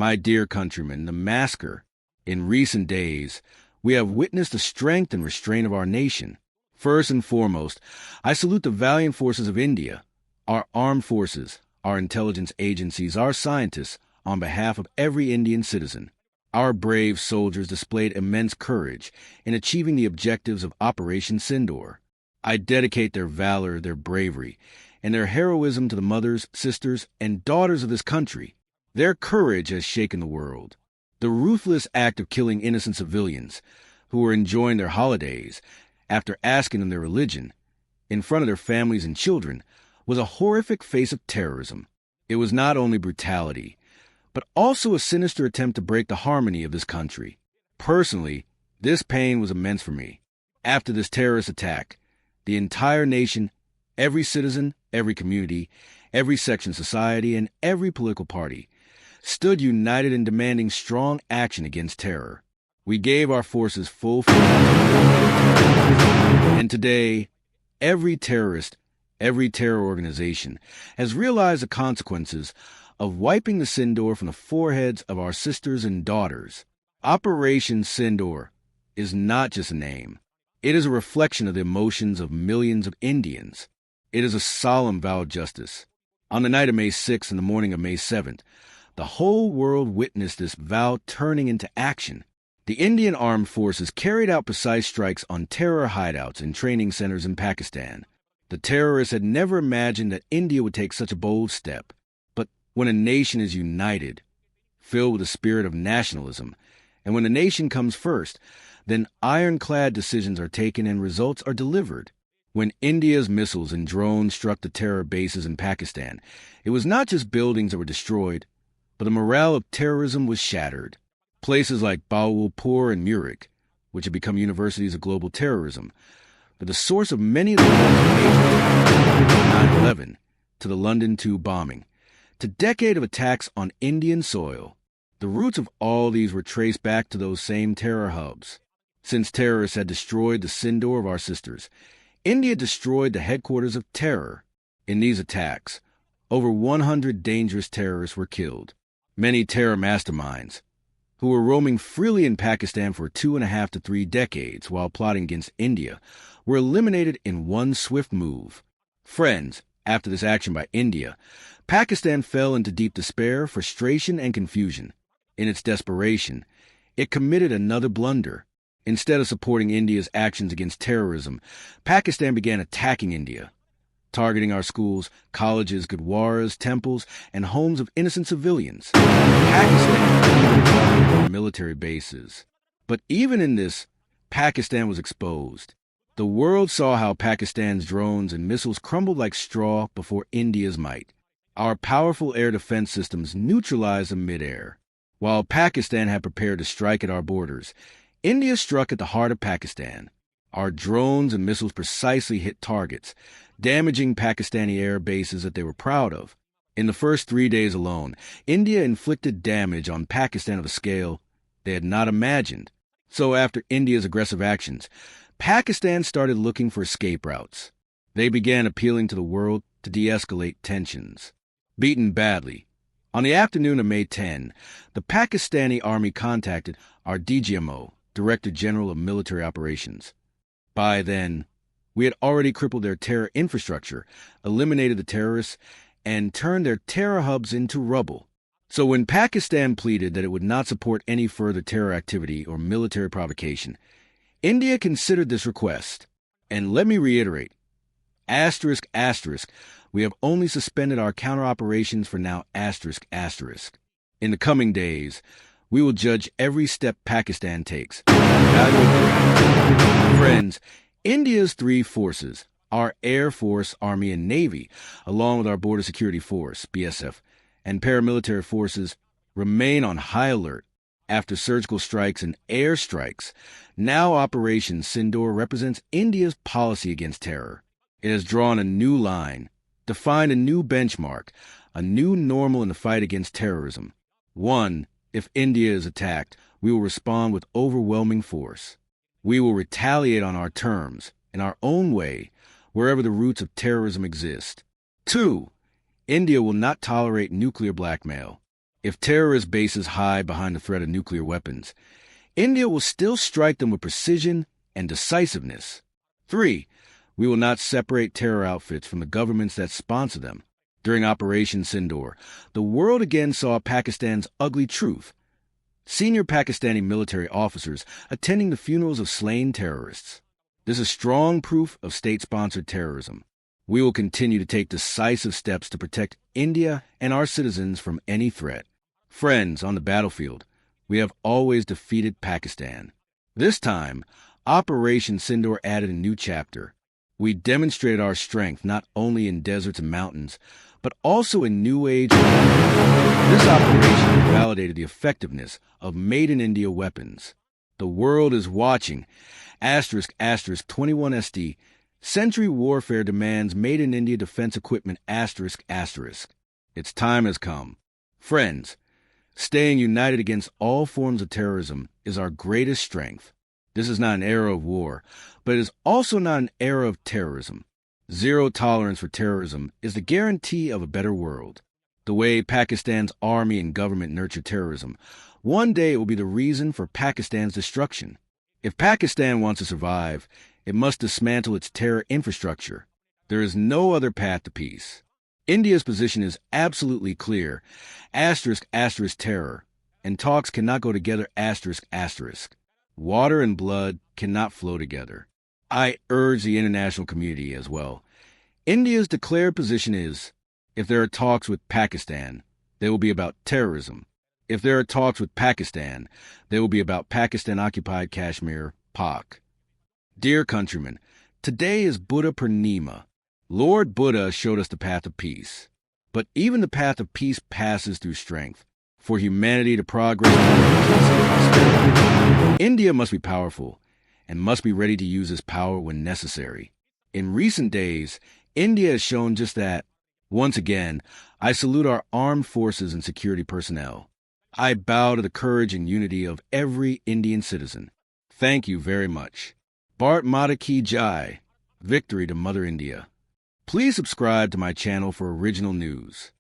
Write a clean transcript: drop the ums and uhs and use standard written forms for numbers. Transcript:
My dear countrymen, the massacre. In recent days, we have witnessed the strength and restraint of our nation. First and foremost, I salute the valiant forces of India, our armed forces, our intelligence agencies, our scientists, on behalf of every Indian citizen. Our brave soldiers displayed immense courage in achieving the objectives of Operation Sindoor. I dedicate their valor, their bravery, and their heroism to the mothers, sisters, and daughters of this country. Their courage has shaken the world. The ruthless act of killing innocent civilians who were enjoying their holidays after asking them their religion in front of their families and children was a horrific face of terrorism. It was not only brutality, but also a sinister attempt to break the harmony of this country. Personally, this pain was immense for me. After this terrorist attack, the entire nation, every citizen, every community, every section of society, and every political party stood united in demanding strong action against terror. We gave our forces full freedom. And today, every terrorist, every terror organization has realized the consequences of wiping the Sindoor from the foreheads of our sisters and daughters. Operation Sindoor is not just a name. It is a reflection of the emotions of millions of Indians. It is a solemn vow of justice. On the night of May 6th and the morning of May 7th, the whole world witnessed this vow turning into action. The Indian armed forces carried out precise strikes on terror hideouts and training centers in Pakistan. The terrorists had never imagined that India would take such a bold step. But when a nation is united, filled with the spirit of nationalism, and when the nation comes first, then ironclad decisions are taken and results are delivered. When India's missiles and drones struck the terror bases in Pakistan, it was not just buildings that were destroyed, but the morale of terrorism was shattered. Places like Bahawalpur and Murek, which have become universities of global terrorism, are the source of many of the from 9/11 to the London Tube bombing, to decade of attacks on Indian soil. The roots of all these were traced back to those same terror hubs. Since terrorists had destroyed the Sindoor of our sisters, India destroyed the headquarters of terror. In these attacks, over 100 dangerous terrorists were killed. Many terror masterminds, who were roaming freely in Pakistan for 2.5 to 3 decades while plotting against India, were eliminated in one swift move. Friends, after this action by India, Pakistan fell into deep despair, frustration, and confusion. In its desperation, it committed another blunder. Instead of supporting India's actions against terrorism, Pakistan began attacking India, targeting our schools, colleges, gurdwaras, temples, and homes of innocent civilians. Pakistan even targeted our military bases. But even in this, Pakistan was exposed. The world saw how Pakistan's drones and missiles crumbled like straw before India's might. Our powerful air defense systems neutralized them midair. While Pakistan had prepared to strike at our borders, India struck at the heart of Pakistan. Our drones and missiles precisely hit targets, damaging Pakistani air bases that they were proud of. In the first 3 days alone, India inflicted damage on Pakistan of a scale they had not imagined. So after India's aggressive actions, Pakistan started looking for escape routes. They began appealing to the world to de-escalate tensions. Beaten badly, on the afternoon of May 10, the Pakistani army contacted our DGMO, Director General of Military Operations. By then, we had already crippled their terror infrastructure, eliminated the terrorists, and turned their terror hubs into rubble. So when Pakistan pleaded that it would not support any further terror activity or military provocation, India considered this request. And let me reiterate, asterisk, asterisk, we have only suspended our counter-operations for now, asterisk, asterisk. In the coming days, we will judge every step Pakistan takes. Friends, India's 3 forces, our Air Force, Army, and Navy, along with our Border Security Force, BSF, and paramilitary forces, remain on high alert. After surgical strikes and airstrikes, now Operation Sindoor represents India's policy against terror. It has drawn a new line, defined a new benchmark, a new normal in the fight against terrorism. 1. If India is attacked, we will respond with overwhelming force. We will retaliate on our terms, in our own way, wherever the roots of terrorism exist. 2. India will not tolerate nuclear blackmail. If terrorist bases hide behind the threat of nuclear weapons, India will still strike them with precision and decisiveness. 3. We will not separate terror outfits from the governments that sponsor them. During Operation Sindoor, the world again saw Pakistan's ugly truth. Senior Pakistani military officers attending the funerals of slain terrorists. This is strong proof of state-sponsored terrorism. We will continue to take decisive steps to protect India and our citizens from any threat. Friends, on the battlefield, we have always defeated Pakistan. This time, Operation Sindoor added a new chapter. We demonstrated our strength not only in deserts and mountains, but also in new age. This operation validated the effectiveness of made-in-India weapons. The world is watching. *** 21 SD. Century warfare demands made-in-India defense equipment. ***. Its time has come. Friends, staying united against all forms of terrorism is our greatest strength. This is not an era of war, but it is also not an era of terrorism. Zero tolerance for terrorism is the guarantee of a better world. The way Pakistan's army and government nurture terrorism, one day it will be the reason for Pakistan's destruction. If Pakistan wants to survive, it must dismantle its terror infrastructure. There is no other path to peace. India's position is absolutely clear. ***, terror, and talks cannot go together. ***. Water and blood cannot flow together. I urge the international community as well. India's declared position is, if there are talks with Pakistan, they will be about terrorism. If there are talks with Pakistan, they will be about Pakistan-occupied Kashmir, Pak. Dear countrymen, today is Buddha Purnima. Lord Buddha showed us the path of peace. But even the path of peace passes through strength. For humanity to progress, India must be powerful and must be ready to use its power when necessary. In recent days, India has shown just that. Once again, I salute our armed forces and security personnel. I bow to the courage and unity of every Indian citizen. Thank you very much. Bharat Mata Ki Jai. Victory to Mother India. Please subscribe to my channel for original news.